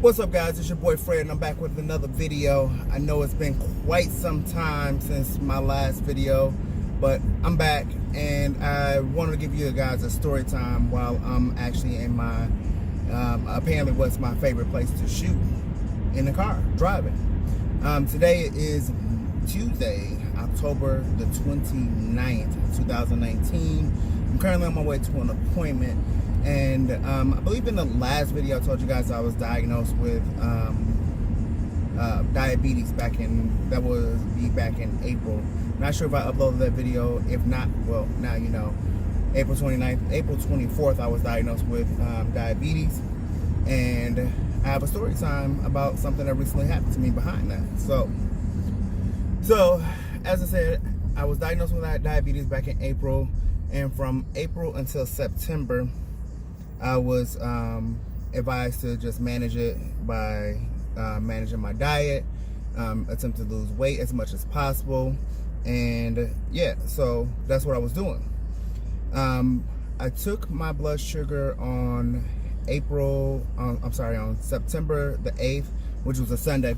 What's up, guys? It's your boy Fred, and I'm back with another video. I know it's been quite some time since my last video, but I'm back, and I wanted to give you guys a story time while I'm actually in my apparently what's my favorite place to shoot, in the car driving. Today is Tuesday, October the 29th, 2019. I'm currently on my way to an appointment. And I believe in the last video I told you guys I was diagnosed with diabetes back in April. Not sure if I uploaded that video. If not, well, now you know. April 29th, April 24th, I was diagnosed with diabetes. And I have a story time about something that recently happened to me behind that. So as I said, I was diagnosed with diabetes back in April. And from April until September, I was advised to just manage it by managing my diet, attempt to lose weight as much as possible, and yeah, so that's what I was doing. I took my blood sugar on September the 8th, which was a Sunday,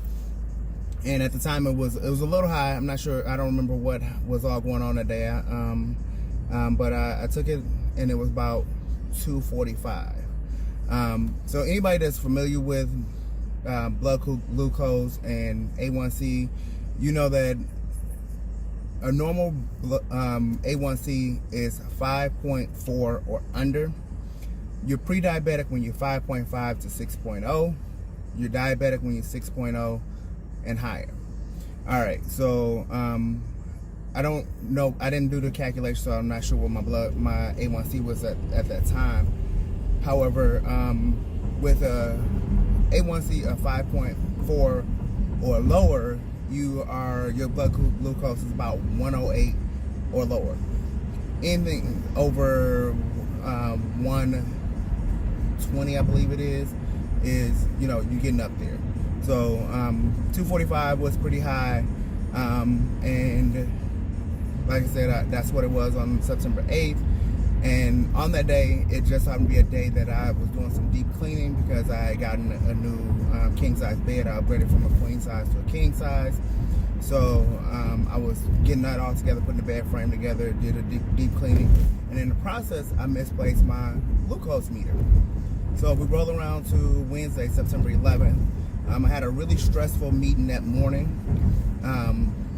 and at the time it was a little high. I'm not sure, I don't remember what was all going on that day, but I took it, and it was about 245. So anybody that's familiar with blood glucose and A1C, you know that a normal A1C is 5.4 or under. You're pre-diabetic when you're 5.5 to 6.0. You're diabetic when you're 6.0 and higher. All right, so I don't know, I didn't do the calculation, so I'm not sure what my A1C was at that time. However, with a A1C of 5.4 or lower, your blood glucose is about 108 or lower. Anything over 120, I believe it is you're getting up there. So 245 was pretty high, and like I said, that's what it was on September 8th. And on that day, it just happened to be a day that I was doing some deep cleaning because I had gotten a new king size bed. I upgraded from a queen size to a king size. So I was getting that all together, putting the bed frame together, did a deep cleaning. And in the process, I misplaced my glucose meter. So we roll around to Wednesday, September 11th. I had a really stressful meeting that morning.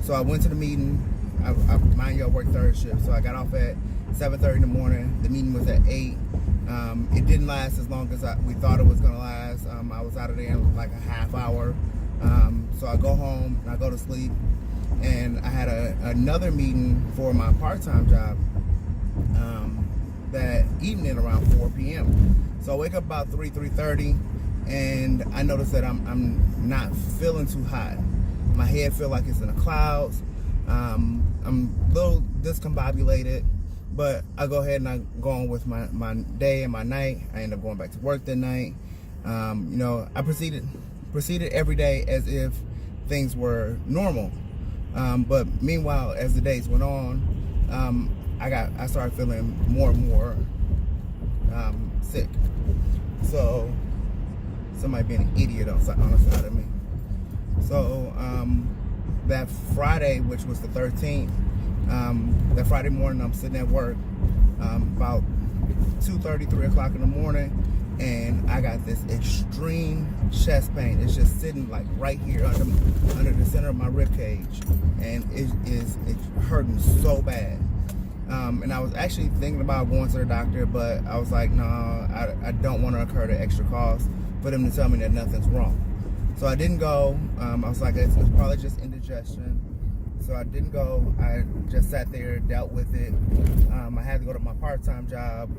So I went to the meeting. Mind you, I work third shift, so I got off at 7:30 in the morning. The meeting was at 8. It didn't last as long as we thought it was going to last. I was out of there in like a half hour. So I go home and I go to sleep. And I had another meeting for my part-time job that evening around 4 p.m. So I wake up about 3:30, and I notice that I'm not feeling too hot. My head feels like it's in the clouds. I'm a little discombobulated, but I go ahead and I go on with my day and my night. I end up going back to work that night. I proceeded every day as if things were normal. But meanwhile, as the days went on, I started feeling more and more sick. So somebody being an idiot on the side of me. So that Friday, which was the 13th, that Friday morning, I'm sitting at work about 2:30, 3 o'clock in the morning, and I got this extreme chest pain. It's just sitting like right here under the center of my rib cage, and it's hurting so bad. And I was actually thinking about going to the doctor, but I was like, no, I don't want to incur the extra cost for them to tell me that nothing's wrong. So I didn't go. I was like, it's probably just indigestion. So I didn't go. I just sat there, dealt with it. I had to go to my part-time job.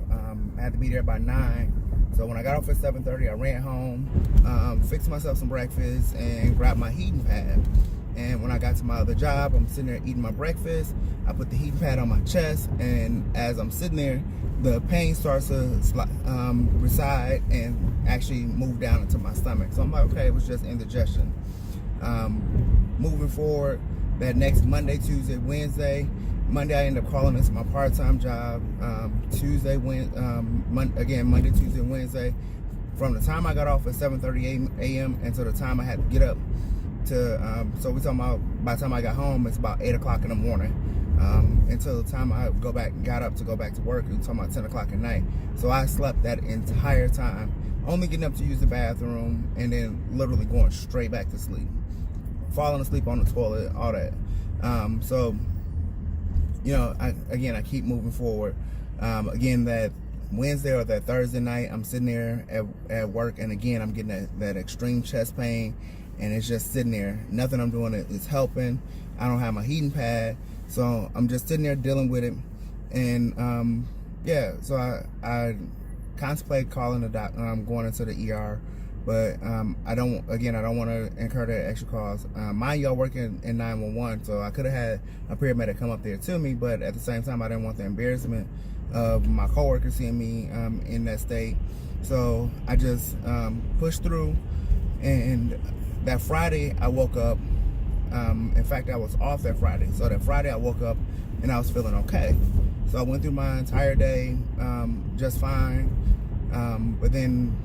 I had to be there by 9. So when I got off at 7:30, I ran home, fixed myself some breakfast, and grabbed my heating pad. And when I got to my other job, I'm sitting there eating my breakfast. I put the heating pad on my chest, and as I'm sitting there, the pain starts to reside and actually move down into my stomach. So I'm like, okay, it was just indigestion. Moving forward, that next Monday, Tuesday, Wednesday, Monday I ended up calling this my part-time job. Monday, Tuesday, Wednesday. from the time I got off at 7:30 a.m. until the time I had to get up to, so we're talking about by the time I got home, it's about 8 o'clock in the morning. Until the time I got up to go back to work, we're talking about 10 o'clock at night. So I slept that entire time, only getting up to use the bathroom and then literally going straight back to sleep, falling asleep on the toilet, all that. So, you know, I keep moving forward. Again, that Wednesday or that Thursday night, I'm sitting there at work, and again, I'm getting that extreme chest pain, and it's just sitting there. Nothing I'm doing is helping. I don't have my heating pad, so I'm just sitting there dealing with it. And yeah, so I contemplate calling the doctor. I'm going into the ER, but I don't want to incur that extra cost. Mind you, I work in 911, so I could have had a paramedic come up there to me, but at the same time, I didn't want the embarrassment of my coworkers seeing me in that state. So I just pushed through, and that Friday I woke up. In fact, I was off that Friday. So that Friday I woke up and I was feeling okay. So I went through my entire day just fine. But then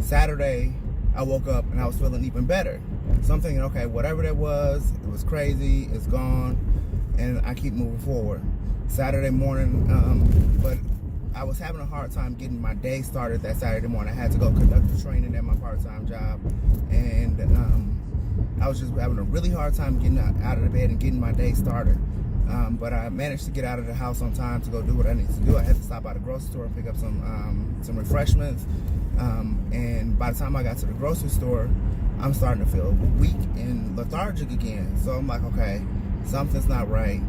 Saturday I woke up and I was feeling even better. So I'm thinking, okay, whatever that was, it was crazy, it's gone, and I keep moving forward. Saturday morning, but I was having a hard time getting my day started that Saturday morning. I had to go conduct the training at my part-time job, and I was just having a really hard time getting out of the bed and getting my day started. But I managed to get out of the house on time to go do what I need to do. I had to stop by the grocery store and pick up some refreshments. And by the time I got to the grocery store, I'm starting to feel weak and lethargic again. So I'm like, okay, something's not right.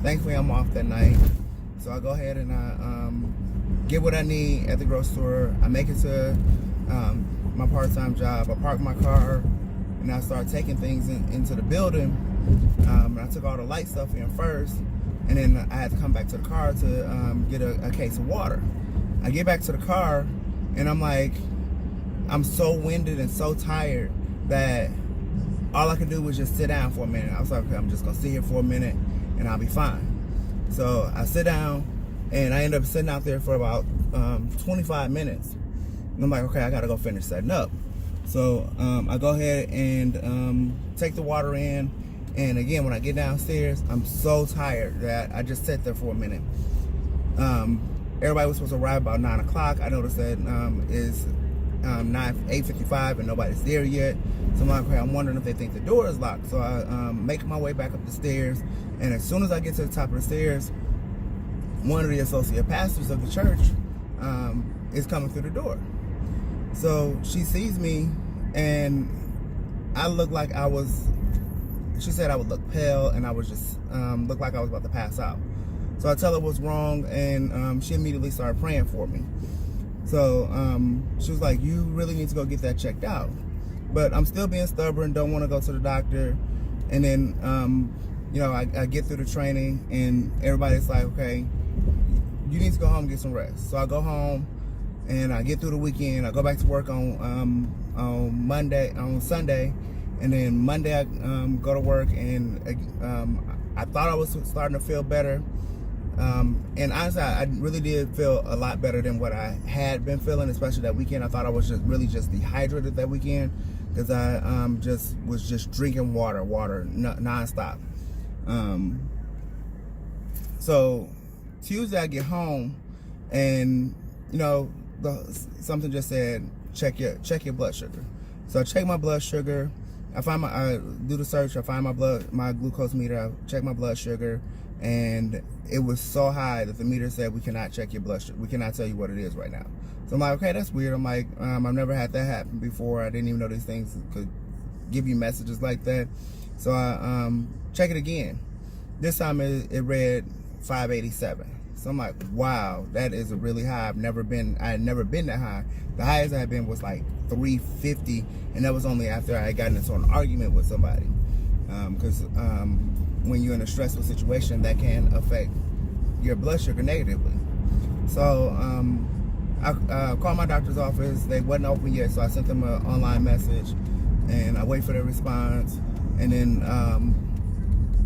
Thankfully, I'm off that night. So I go ahead and I get what I need at the grocery store. I make it to my part-time job. I park my car, and I start taking things into the building. And I took all the light stuff in first, and then I had to come back to the car to get a case of water. I get back to the car, and I'm like, I'm so winded and so tired that all I could do was just sit down for a minute. I was like, okay, I'm just gonna sit here for a minute and I'll be fine. So I sit down, and I end up sitting out there for about 25 minutes. And I'm like, okay, I gotta go finish setting up. So I go ahead and take the water in, and again, when I get downstairs, I'm so tired that I just sat there for a minute. Everybody was supposed to arrive about 9 o'clock. I noticed that it's 8:55 and nobody's there yet. So I'm like, okay, I'm wondering if they think the door is locked. So I make my way back up the stairs, and as soon as I get to the top of the stairs, one of the associate pastors of the church is coming through the door. So she sees me, and I look like she said I would look pale, and I was just look like I was about to pass out. So I tell her what's wrong, and she immediately started praying for me. So she was like, you really need to go get that checked out. But I'm still being stubborn, don't want to go to the doctor. And then, you know, I get through the training, and everybody's like, okay, you need to go home and get some rest. So I go home, and I get through the weekend. I go back to work on Sunday, and then Monday I go to work, and I thought I was starting to feel better. And honestly, I really did feel a lot better than what I had been feeling, especially that weekend. I thought I was just dehydrated that weekend, because I was just drinking water nonstop. So Tuesday I get home, and you know, something just said check your blood sugar. So I check my blood sugar. I do the search. I find my glucose meter. I check my blood sugar, and it was so high that the meter said we cannot check your blood sugar. We cannot tell you what it is right now. So I'm like, okay, that's weird. I'm like, I've never had that happen before. I didn't even know these things could give you messages like that. So I check it again. This time it read 587. So I'm like, wow, that is a really high. I had never been that high. The highest I had been was like 350, and that was only after I had gotten into an argument with somebody. Because when you're in a stressful situation, that can affect your blood sugar negatively. So I called my doctor's office. They wasn't open yet, so I sent them an online message, and I wait for their response. And then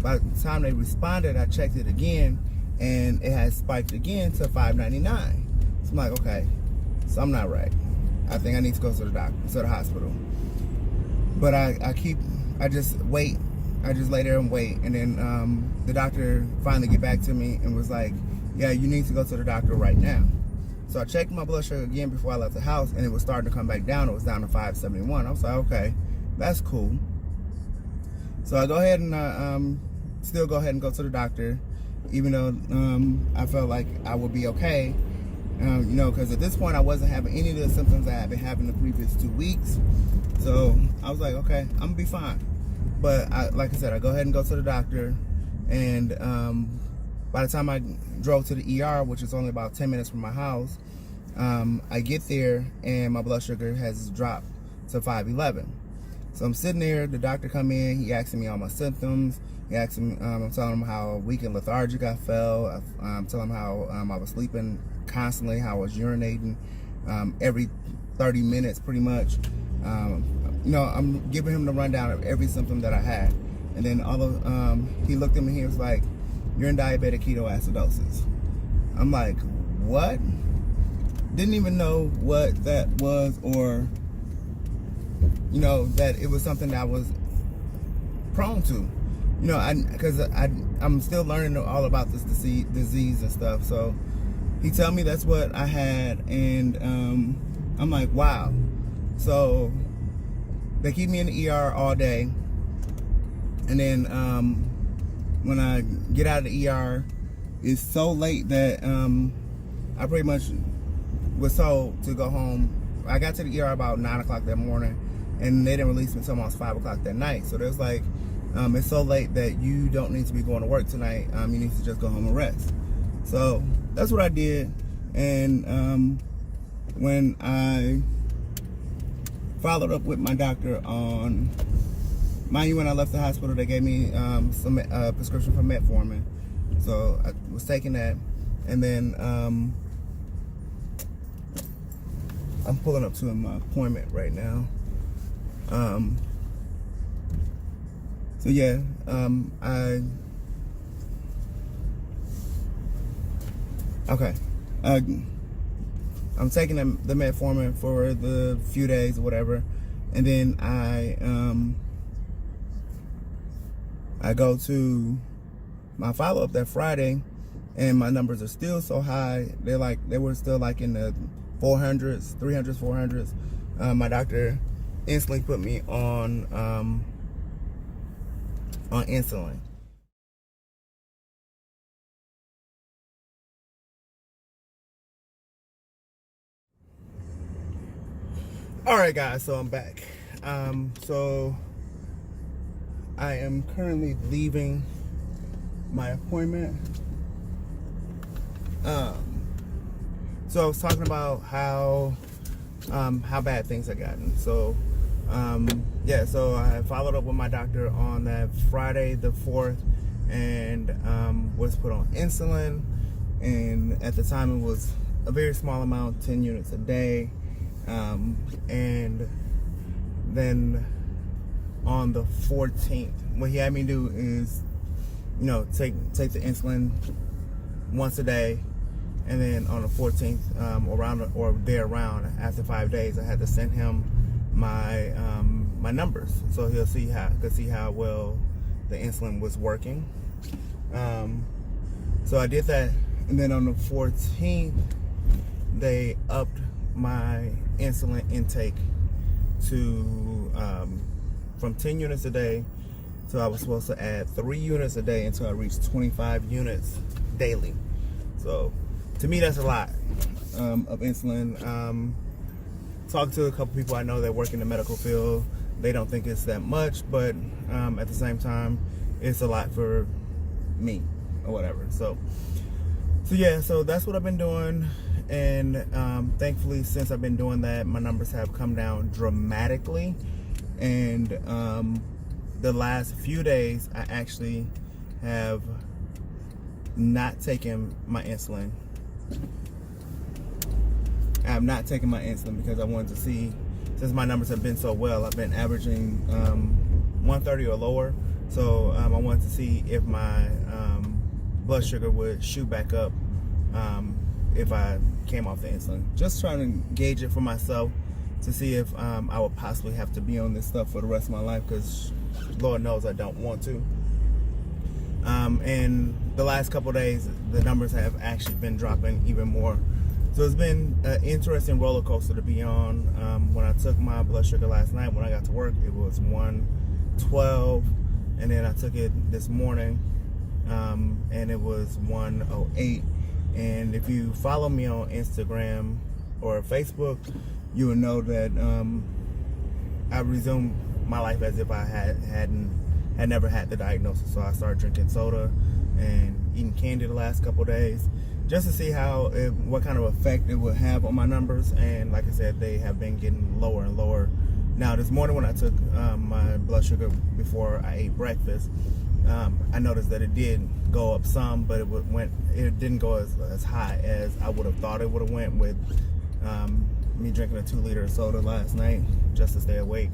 by the time they responded, I checked it again, and it had spiked again to 599. So I'm like, okay, something not right. I think I need to go to the hospital. But I just wait. I just lay there and wait. And then the doctor finally get back to me and was like, yeah, you need to go to the doctor right now. So I checked my blood sugar again before I left the house, and it was starting to come back down. It was down to 571. I was like, okay, that's cool. So I go ahead and still go ahead and go to the doctor, even though I felt like I would be okay. Because at this point I wasn't having any of the symptoms I had been having the previous 2 weeks. So I was like, okay, I'm gonna be fine. But like I said, I go ahead and go to the doctor, and by the time I drove to the ER, which is only about 10 minutes from my house, I get there and my blood sugar has dropped to 511. So I'm sitting there, the doctor come in, he asking me all my symptoms. He asked me, I'm telling him how weak and lethargic I felt. I'm telling him how I was sleeping constantly, how I was urinating every 30 minutes pretty much. I'm giving him the rundown of every symptom that I had. And then he looked at me and he was like, you're in diabetic ketoacidosis. I'm like, what? Didn't even know what that was, or that it was something that I was prone to. Because I'm still learning all about this disease and stuff. So he told me that's what I had, and I'm like, wow. So they keep me in the ER all day, and then when I get out of the ER, it's so late that I pretty much was told to go home. I got to the ER about 9 o'clock that morning, and they didn't release me until almost 5 o'clock that night. So there's like, it's so late that you don't need to be going to work tonight. You need to just go home and rest. So that's what I did. And when I followed up with my doctor on, mind you, when I left the hospital, they gave me some prescription for Metformin. So I was taking that, and then I'm pulling up to my appointment right now. So yeah, I'm taking the Metformin for the few days or whatever, and then I go to my follow-up that Friday, and my numbers are still so high. They were still like in the 400s, 300s, 400s. My doctor instantly put me on insulin. All right, guys, so I'm back. So I am currently leaving my appointment. So I was talking about how bad things had gotten. So yeah, so I followed up with my doctor on that Friday the 4th, and was put on insulin. And at the time it was a very small amount, 10 units a day. And then on the 14th, what he had me do is, take the insulin once a day, and then on the 14th, around after 5 days, I had to send him my my numbers, so he'll see how well the insulin was working. So I did that, and then on the 14th, they upped my insulin intake to from 10 units a day. So I was supposed to add 3 units a day until I reached 25 units daily. So to me, that's a lot of insulin. Talked to a couple people I know that work in the medical field. They don't think it's that much, but at the same time, it's a lot for me or whatever. So yeah, so that's what I've been doing. And thankfully, since I've been doing that, my numbers have come down dramatically. And the last few days, I actually have not taken my insulin. I have not taken my insulin because I wanted to see, since my numbers have been so well, I've been averaging 130 or lower. So I wanted to see if my blood sugar would shoot back up if I came off the insulin. Just trying to gauge it for myself. to see if I would possibly have to be on this stuff for the rest of my life, because Lord knows I don't want to. And the last couple days, the numbers have actually been dropping even more. So it's been an interesting roller coaster to be on. When I took my blood sugar last night, when I got to work, it was 112, and then I took it this morning, and it was 108. And if you follow me on Instagram or Facebook, you will know that I resumed my life as if I had never had the diagnosis. So I started drinking soda and eating candy the last couple days, just to see what kind of effect it would have on my numbers. And like I said, they have been getting lower and lower. Now this morning when I took my blood sugar before I ate breakfast, I noticed that it did go up some, but it didn't go as high as I would have thought it would have went with me drinking a 2-liter of soda last night just to stay awake,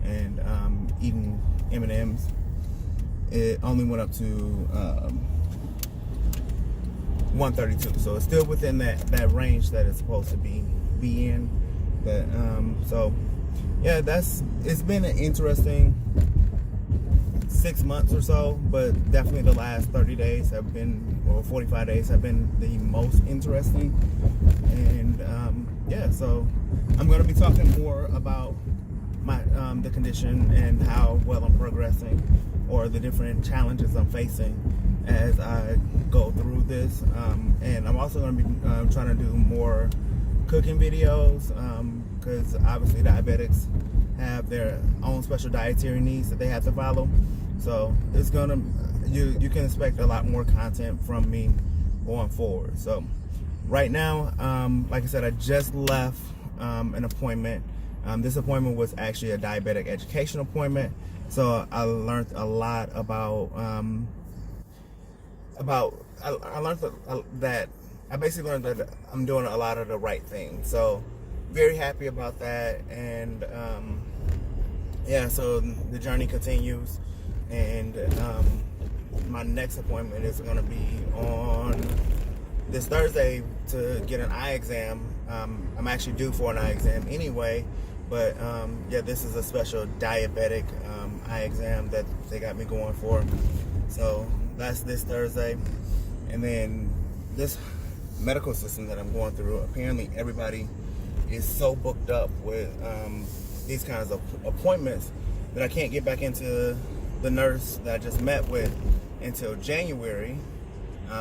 and eating M&Ms. It only went up to 132, so it's still within that range that it's supposed to be in. But so yeah, it's been an interesting 6 months or so, but definitely the last 30 days have been, or 45 days have been the most interesting. And yeah, so I'm going to be talking more about my the condition and how well I'm progressing, or the different challenges I'm facing as I go through this. And I'm also going to be trying to do more cooking videos, because obviously diabetics have their own special dietary needs that they have to follow. So it's gonna, you can expect a lot more content from me going forward. So right now, like I said, I just left an appointment. This appointment was actually a diabetic education appointment. So I learned a lot about I basically learned that I'm doing a lot of the right things. So very happy about that. And yeah, so the journey continues. And my next appointment is going to be on this Thursday to get an eye exam. I'm actually due for an eye exam anyway, but yeah, this is a special diabetic eye exam that they got me going for. So that's this Thursday. And then this medical system that I'm going through, apparently everybody is so booked up with these kinds of appointments that I can't get back into the nurse that I just met with until January,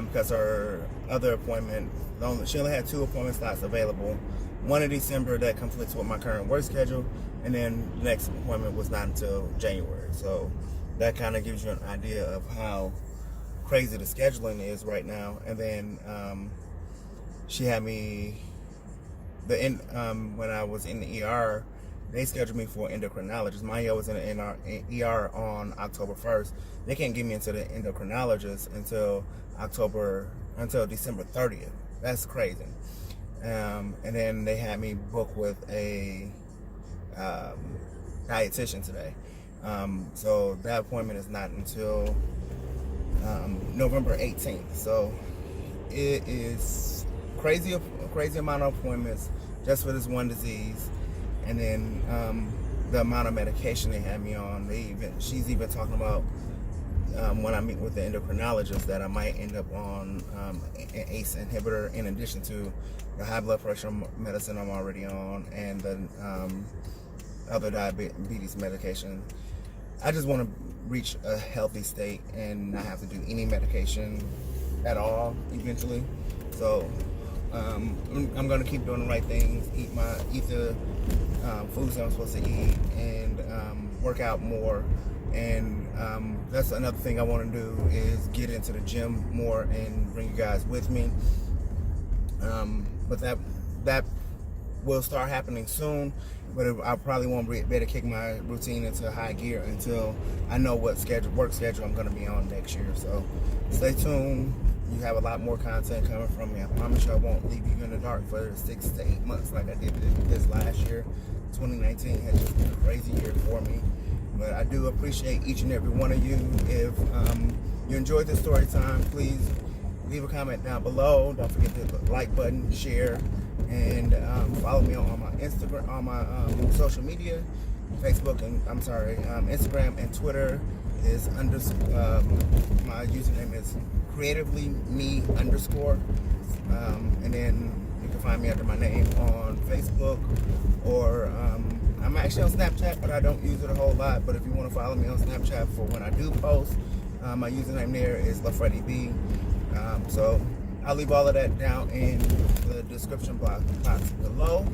because her other appointment, she only had 2 appointment slots available. One in December that conflicts with my current work schedule, and then the next appointment was not until January. So that kind of gives you an idea of how crazy the scheduling is right now. And then she had me when I was in the ER. They scheduled me for an endocrinologist. My was in the ER on October 1st. They can't get me into the endocrinologist until December 30th. That's crazy. And then they had me booked with a dietitian today. So that appointment is not until November 18th. So it is a crazy amount of appointments just for this one disease. And then the amount of medication they had me on, she's even talking about when I meet with the endocrinologist that I might end up on an ACE inhibitor in addition to the high blood pressure medicine I'm already on, and the other diabetes medication. I just want to reach a healthy state and not have to do any medication at all eventually. So I'm going to keep doing the right things, eat the foods that I'm supposed to eat, and work out more. And that's another thing I want to do, is get into the gym more and bring you guys with me. But that will start happening soon. But I probably won't be able to kick my routine into high gear until I know what work schedule I'm going to be on next year. So stay tuned. You have a lot more content coming from me. I promise you I won't leave you in the dark for 6 to 8 months like I did this last year. 2019 has just been a crazy year for me. But I do appreciate each and every one of you. If you enjoyed this story time, please leave a comment down below. Don't forget to hit the like button, share, And follow me on my Instagram, on my social media, Facebook, and Instagram and Twitter is my username is creatively me _. And then you can find me under my name on Facebook, or I'm actually on Snapchat, but I don't use it a whole lot. But if you want to follow me on Snapchat for when I do post, my username there is LaFreddyB. So I'll leave all of that down in the description box below.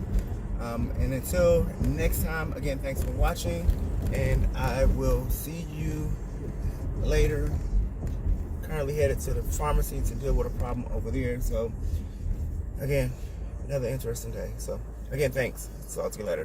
And until next time, again, thanks for watching, and I will see you later. Currently headed to the pharmacy to deal with a problem over there. So again, another interesting day. So again, thanks. Talk to you later.